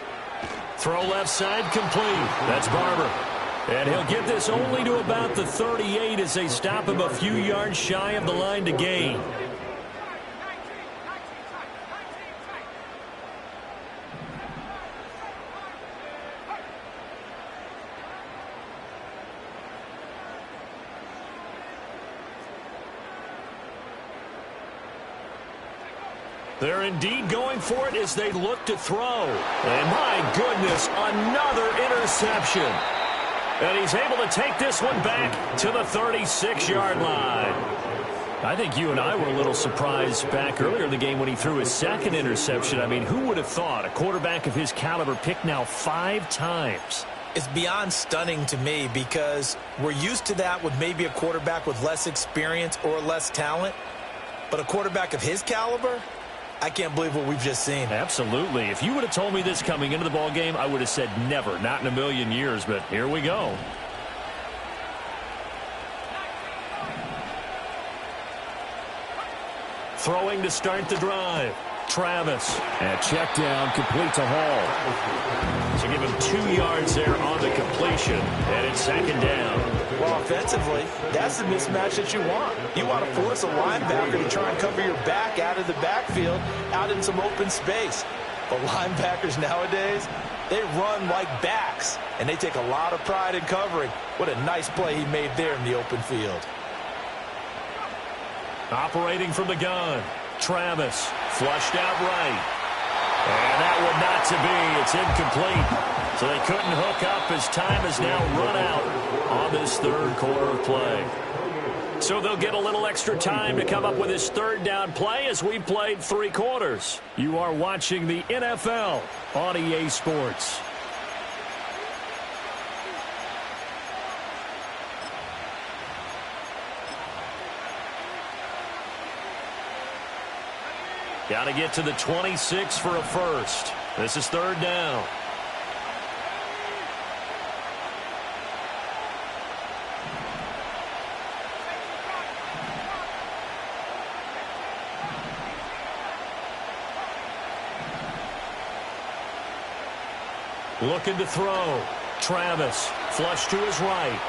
A: Throw left side complete. That's Barber. And he'll get this only to about the 38 as they stop him a few yards shy of the line to gain. They're indeed going for it as they look to throw. And my goodness, another interception. And he's able to take this one back to the 36-yard line. I think you and I were a little surprised back earlier in the game when he threw his second interception. I mean, who would have thought a quarterback of his caliber picked now 5 times?
B: It's beyond stunning to me because we're used to that with maybe a quarterback with less experience or less talent. But a quarterback of his caliber, I can't believe what we've just seen.
A: Absolutely. If you would have told me this coming into the ball game, I would have said never, not in a million years, but here we go. Throwing to start the drive. Travis.
D: And check down, complete to Hall.
A: So give him 2 yards there on the completion, and it's second down.
B: Well, offensively, that's the mismatch that you want. You want to force a linebacker to try and cover your back out of the backfield, out in some open space. But linebackers nowadays, they run like backs, and they take a lot of pride in covering. What a nice play he made there in the open field.
A: Operating from the gun, Travis, flushed out right. And that one not to be. It's incomplete. So they couldn't hook up as time has now run out on this third quarter of play. So they'll get a little extra time to come up with this third down play as we played 3 quarters. You are watching the NFL on EA Sports. Got to get to the 26 for a first. This is third down. Looking to throw. Travis, flush to his right.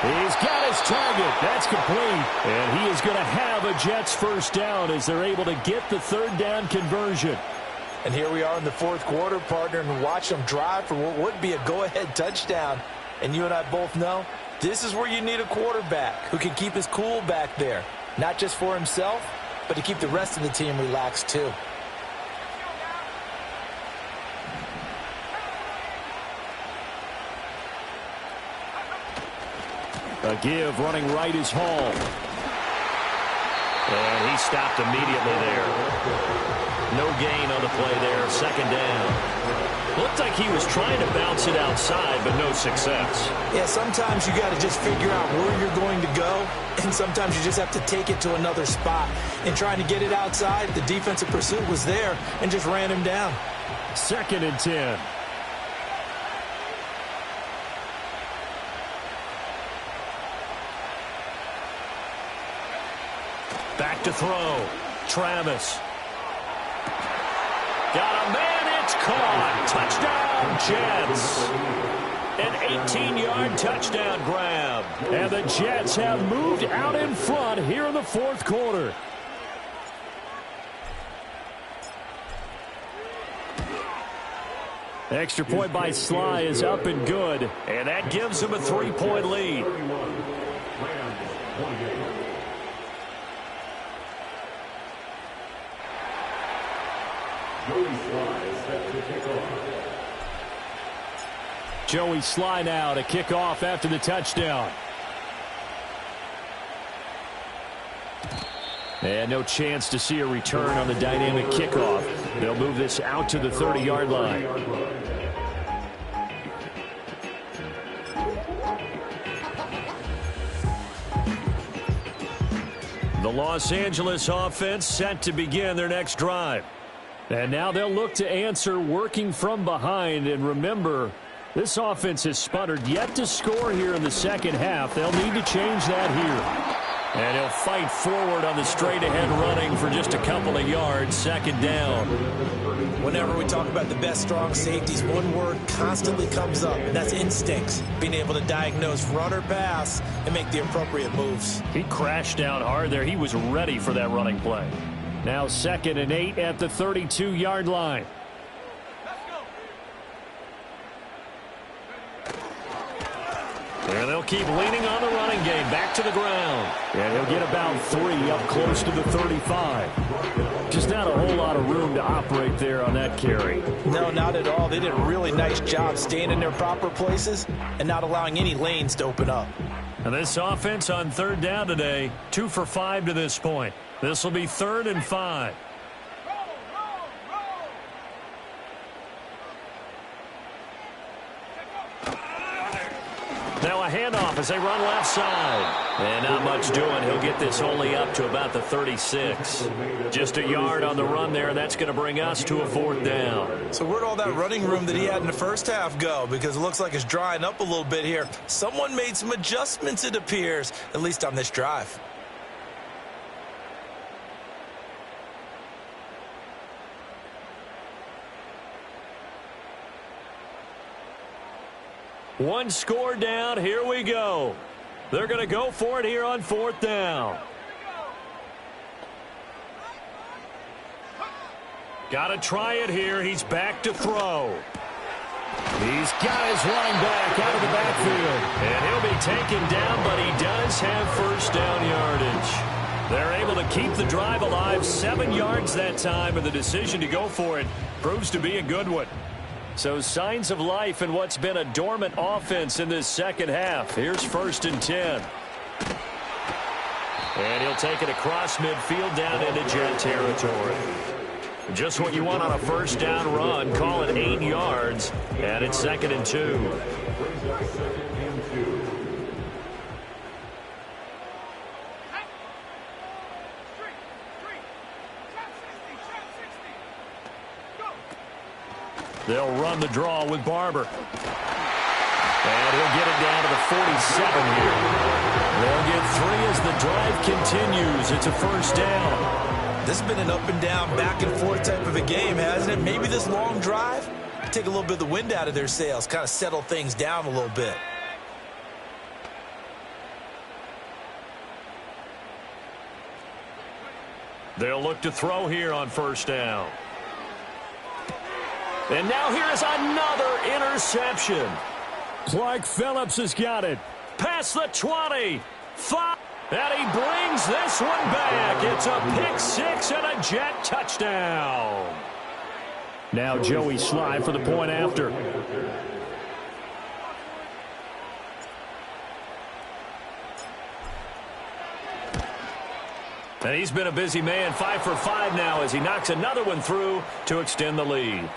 D: He's got his target. That's complete. And he is going to have a Jets first down as they're able to get the third down conversion.
B: And here we are in the fourth quarter, partner, and watch them drive for what would be a go-ahead touchdown. And you and I both know this is where you need a quarterback who can keep his cool back there, not just for himself, but to keep the rest of the team relaxed too.
D: A give running right is Hall.
A: And he stopped immediately there. No gain on the play there, second down. Looked like he was trying to bounce it outside, but no success.
B: Yeah, sometimes you got to just figure out where you're going to go, and sometimes you just have to take it to another spot. In trying to get it outside, the defensive pursuit was there and just ran him down.
D: 2nd and 10.
A: Back to throw. Travis. Got a man, it's caught. Touchdown, Jets. An 18-yard touchdown grab.
D: And the Jets have moved out in front here in the fourth quarter. Extra point by Sly is up and good.
A: And that gives them a 3-point lead.
D: Joey Sly now to kick off after the touchdown. And no chance to see a return on the dynamic kickoff. They'll move this out to the 30-yard line. The Los Angeles offense set to begin their next drive. And now they'll look to answer working from behind. And remember, this offense has sputtered yet to score here in the second half. They'll need to change that here. And he'll fight forward on the straight-ahead running for just a couple of yards, second down.
B: Whenever we talk about the best strong safeties, one word constantly comes up, and that's instincts. Being able to diagnose run or pass and make the appropriate moves.
A: He crashed down hard there. He was ready for that running play.
D: Now 2nd and 8 at the 32-yard line.
A: And they'll keep leaning on the running game. Back to the ground.
D: And he'll get about 3 up close to the 35. Just not a whole lot of room to operate there on that carry.
B: No, not at all. They did a really nice job staying in their proper places and not allowing any lanes to open up.
A: And this offense on 3rd down today, 2 for 5 to this point. This will be 3rd and 5. Now a handoff as they run left side. And not much doing. He'll get this only up to about the 36. Just a yard on the run there, and that's going to bring us to a 4th down.
B: So where'd all that running room that he had in the first half go? Because it looks like it's drying up a little bit here. Someone made some adjustments, it appears, at least on this drive.
A: One score down. Here we go. They're going to go for it here on 4th down. Got to try it here. He's back to throw.
D: He's got his running back out of the backfield.
A: And he'll be taken down, but he does have first down yardage. They're able to keep the drive alive. 7 yards that time, and the decision to go for it proves to be a good one. So signs of life in what's been a dormant offense in this second half. Here's 1st and 10. And he'll take it across midfield down into Jet territory. Just what you want on a first down run. Call it 8 yards. And it's 2nd and 2. They'll run the draw with Barber. And he'll get it down to the 47 here. They'll get 3 as the drive continues. It's a first down.
B: This has been an up and down, back and forth type of a game, hasn't it? Maybe this long drive take a little bit of the wind out of their sails, kind of settle things down a little bit.
A: They'll look to throw here on first down. And now here is another interception.
D: Clark Phillips has got it.
A: Past the 20. 5. And he brings this one back. It's a pick six and a Jet touchdown.
D: Now Joey Sly for the point after.
A: And he's been a busy man, 5 for 5 now as he knocks another one through to extend the lead.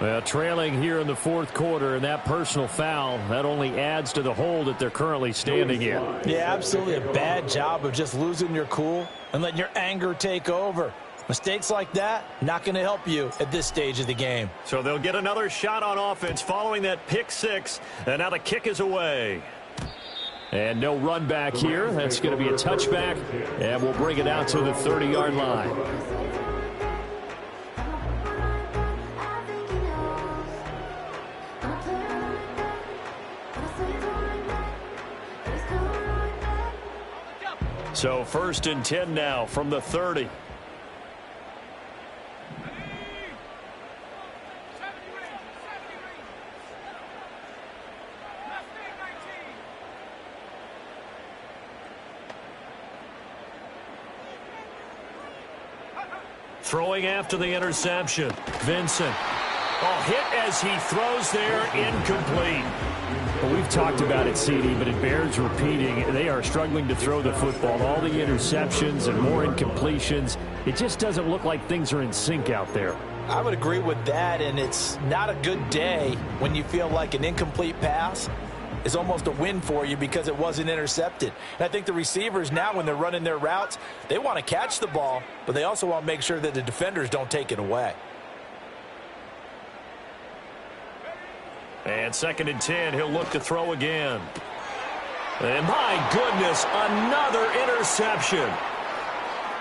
D: Well, trailing here in the fourth quarter, and that personal foul, that only adds to the hole that they're currently standing in.
B: Yeah, absolutely a bad job of just losing your cool and letting your anger take over. Mistakes like that, not going to help you at this stage of the game.
A: So they'll get another shot on offense following that pick six, and now the kick is away.
D: And no run back here. That's going to be a touchback, and we'll bring it out to the 30-yard line.
A: So 1st and 10 now from the 30. Throwing after the interception. Vincent. Oh, hit as he throws there, incomplete.
D: Well, we've talked about it, CD, but it bears repeating. They are struggling to throw the football. All the interceptions and more incompletions. It just doesn't look like things are in sync out there.
B: I would agree with that, and it's not a good day when you feel like an incomplete pass is almost a win for you because it wasn't intercepted. And I think the receivers now, when they're running their routes, they want to catch the ball, but they also want to make sure that the defenders don't take it away.
A: And 2nd and 10, he'll look to throw again. And my goodness, another interception.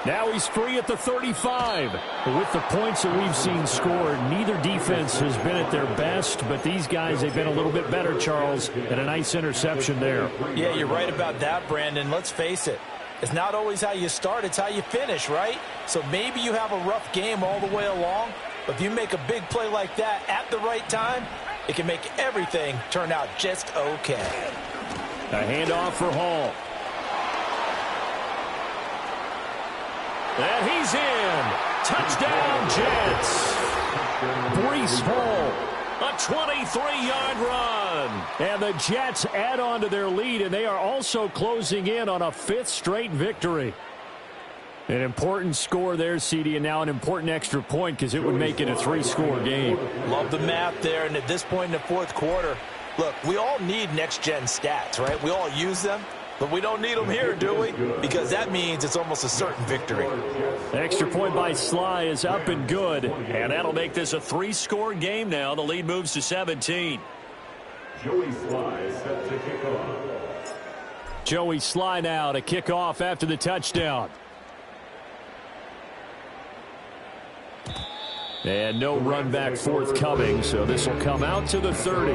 D: Now he's free at the 35. With the points that we've seen scored, neither defense has been at their best, but these guys, they've been a little bit better, Charles, and a nice interception there.
B: Yeah, you're right about that, Brandon. Let's face it. It's not always how you start, it's how you finish, right? So maybe you have a rough game all the way along, but if you make a big play like that at the right time, it can make everything turn out just okay.
D: A handoff for Hall.
A: And he's in. Touchdown, Jets.
D: Breece Hall.
A: A 23-yard run.
D: And the Jets add on to their lead, and they are also closing in on a 5th straight victory. An important score there, CD, and now an important extra point because it would make it a 3-score game.
B: Love the math there, and at this point in the fourth quarter, look, we all need next-gen stats, right? We all use them, but we don't need them here, do we? Because that means it's almost a certain victory.
D: Extra point by Sly is up and good.
A: And that'll make this a 3-score game now. The lead moves to 17.
C: Joey Sly set to kick off.
D: Joey Sly now to kick off after the touchdown. And no run back forthcoming, so this will come out to the 30.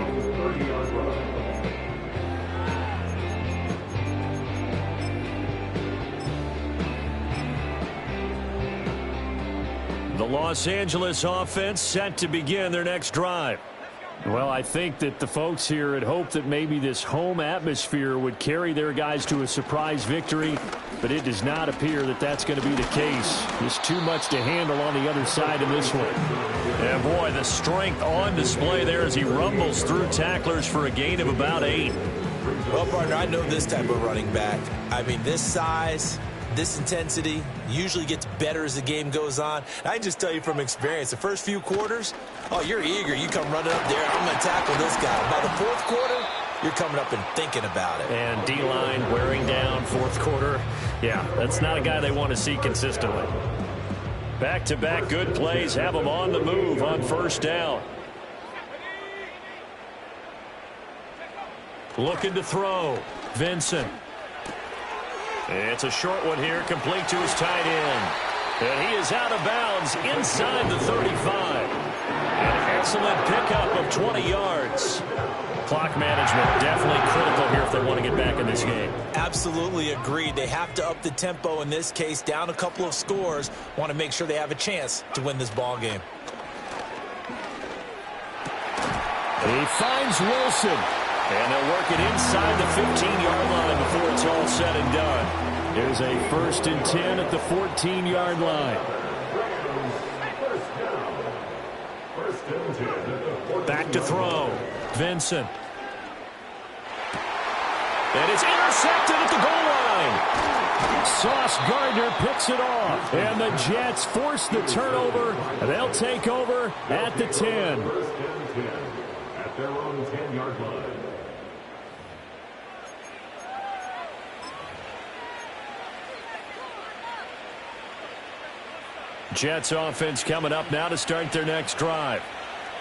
A: The Los Angeles offense set to begin their next drive.
D: Well, I think that the folks here had hoped that maybe this home atmosphere would carry their guys to a surprise victory, but it does not appear that that's going to be the case. Just too much to handle on the other side of this one.
A: And boy, the strength on display there as he rumbles through tacklers for a gain of about 8.
B: Well, partner, I know this type of running back. I mean, this size, this intensity usually gets better as the game goes on. I can just tell you from experience, the first few quarters, oh, you're eager. You come running up there, I'm going to tackle this guy. By the fourth quarter, you're coming up and thinking about it.
A: And D-line wearing down fourth quarter. Yeah, that's not a guy they want to see consistently. Back-to-back good plays have them on the move on first down. Looking to throw. Vincent. It's a short one here, complete to his tight end. And he is out of bounds inside the 35. An excellent pickup of 20 yards. Clock management definitely critical here if they want to get back in this game.
B: Absolutely agreed. They have to up the tempo in this case, down a couple of scores. Want to make sure they have a chance to win this ball game.
D: He finds Wilson.
A: And they'll work it inside the 15-yard line before it's all said and done.
D: There's a 1st and 10 at the 14-yard line.
A: Back to throw. Vincent. And it's intercepted at the goal line.
D: Sauce Gardner picks it off. And the Jets force the turnover. They'll take over at the 10.
C: 1st and 10 at their own 10-yard line.
A: Jets offense coming up now to start their next drive.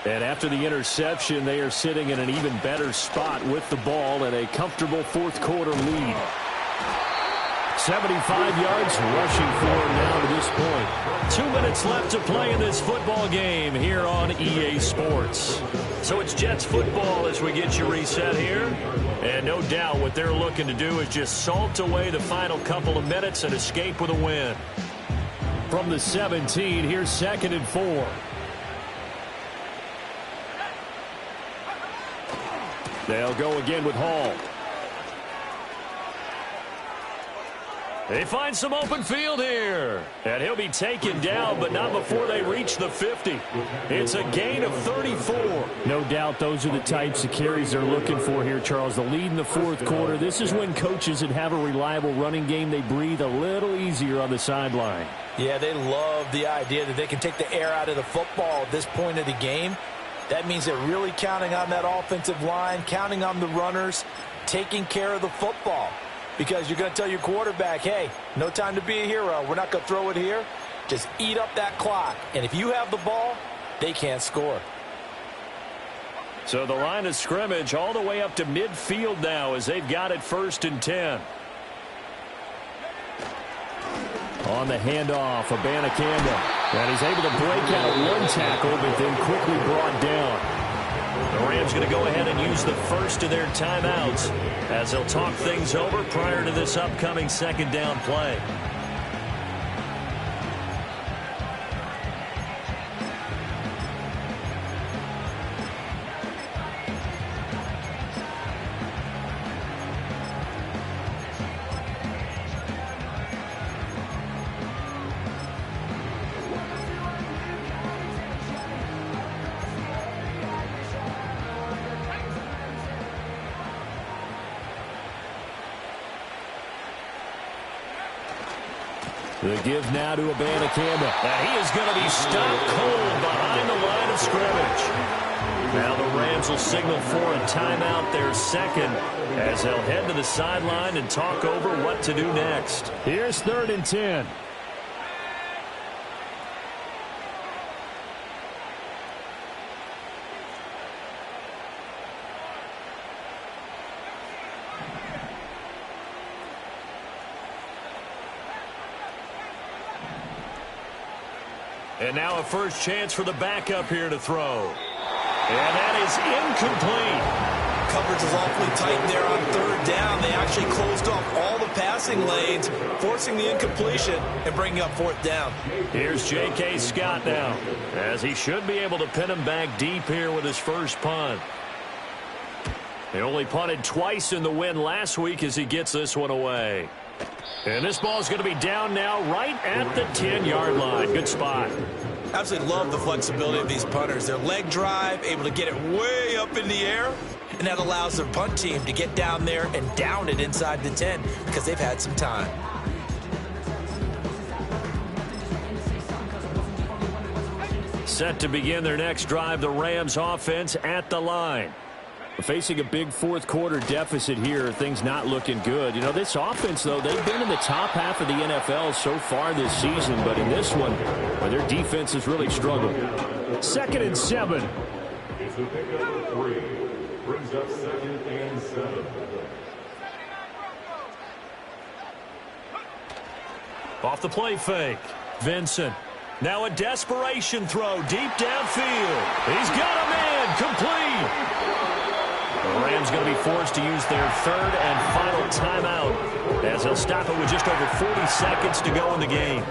A: And after the interception, they are sitting in an even better spot with the ball and a comfortable 4th quarter lead.
D: 75 yards rushing for him now to this point.
A: 2 minutes left to play in this football game here on EA Sports. So it's Jets football as we get you reset here. And no doubt what they're looking to do is just salt away the final couple of minutes and escape with a win.
D: From the 17, here's 2nd and 4. They'll go again with Hall.
A: They find some open field here. And he'll be taken down, but not before they reach the 50. It's a gain of 34.
D: No doubt those are the types of carries they're looking for here, Charles. The lead in the 4th quarter. This is when coaches that have a reliable running game, they breathe a little easier on the sideline.
B: Yeah, they love the idea that they can take the air out of the football at this point of the game. That means they're really counting on that offensive line, counting on the runners, taking care of the football. Because you're going to tell your quarterback, hey, no time to be a hero. We're not going to throw it here. Just eat up that clock. And if you have the ball, they can't score.
A: So the line of scrimmage all the way up to midfield now as they've got it 1st and 10.
D: On the handoff, Abanikanda. And he's able to break out 1 tackle, but then quickly brought down.
A: The Rams going to go ahead and use the first of their timeouts as they'll talk things over prior to this upcoming 2nd down play. The give now to Abanikanda. And he is going to be stopped cold behind the line of scrimmage. Now the Rams will signal for a timeout, their 2nd, as they'll head to the sideline and talk over what to do next.
D: Here's 3rd and 10.
A: And now a first chance for the backup here to throw. And that is incomplete.
B: Coverage is awfully tight there on 3rd down. They actually closed off all the passing lanes, forcing the incompletion and bringing up 4th down.
A: Here's J.K. Scott now, as he should be able to pin him back deep here with his first punt. He only punted twice in the win last week as he gets this one away. And this ball is going to be down now right at the 10-yard line. Good spot.
B: Absolutely love the flexibility of these punters. Their leg drive, able to get it way up in the air, and that allows their punt team to get down there and down it inside the 10 because they've had some time.
A: Set to begin their next drive, the Rams offense at the line.
D: Facing a big 4th quarter deficit here, things not looking good. You know, this offense, though, they've been in the top half of the NFL so far this season, but in this one, well, their defense has really struggled.
A: 2nd and 7.
C: It's a pickup of 3. Brings up 2nd and 7.
A: Off the play fake. Vincent. Now a desperation throw deep downfield. He's got a man. Complete. The Rams going to be forced to use their 3rd and final timeout as they'll stop it with just over 40 seconds to go in the game.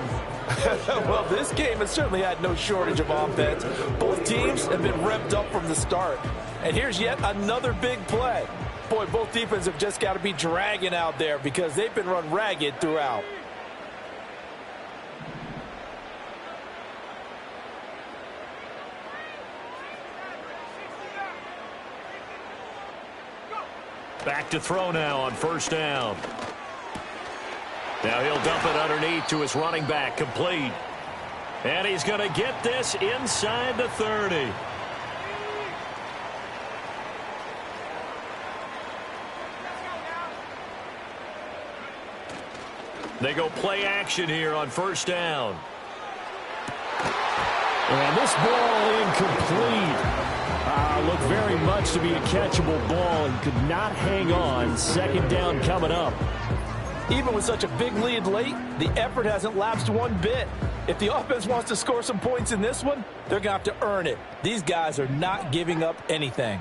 B: Well, this game has certainly had no shortage of offense. Both teams have been revved up from the start. And here's yet another big play. Boy, both defenses have just got to be dragging out there because they've been run ragged throughout.
A: Back to throw now on first down. Now he'll dump it underneath to his running back, complete. And he's going to get this inside the 30. They go play action here on first down.
D: And this ball incomplete. Looked very much to be a catchable ball and could not hang on. Second down coming up.
B: Even with such a big lead late, the effort hasn't lapsed one bit. If the offense wants to score some points in this one, they're going to have to earn it. These guys are not giving up anything.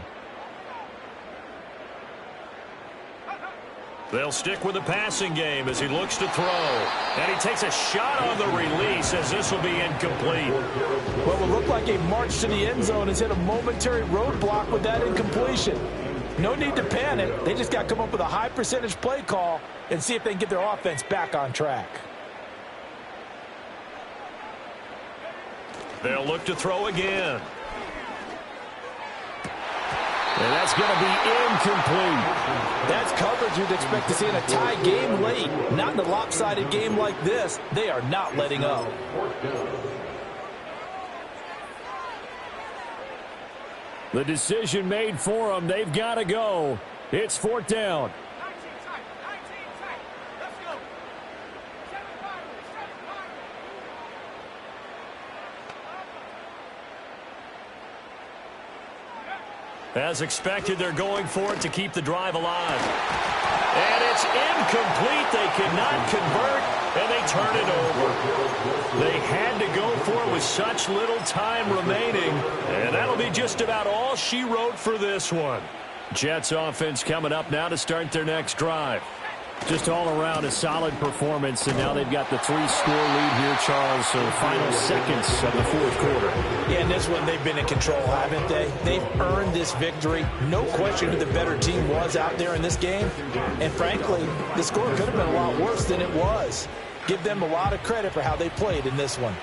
A: They'll stick with the passing game as he looks to throw. And he takes a shot on the release as this will be incomplete.
B: What will look like a march to the end zone has hit a momentary roadblock with that incompletion. No need to panic. They just got to come up with a high percentage play call and see if they can get their offense back on track.
A: They'll look to throw again.
D: And that's going to be incomplete.
B: That's coverage you'd expect to see in a tie game late. Not in a lopsided game like this. They are not letting up.
D: The decision made for them. They've got to go. It's fourth down.
A: As expected, they're going for it to keep the drive alive. And it's incomplete. They cannot convert, and they turn it over. They had to go for it with such little time remaining, and that'll be just about all she wrote for this one. Jets offense coming up now to start their next drive. Just all around a solid performance, and now they've got the 3-score lead here, Charles, so the final seconds of the fourth quarter.
B: Yeah, in this one, they've been in control, haven't they? They've earned this victory. No question who the better team was out there in this game. And frankly, the score could have been a lot worse than it was. Give them a lot of credit for how they played in this one.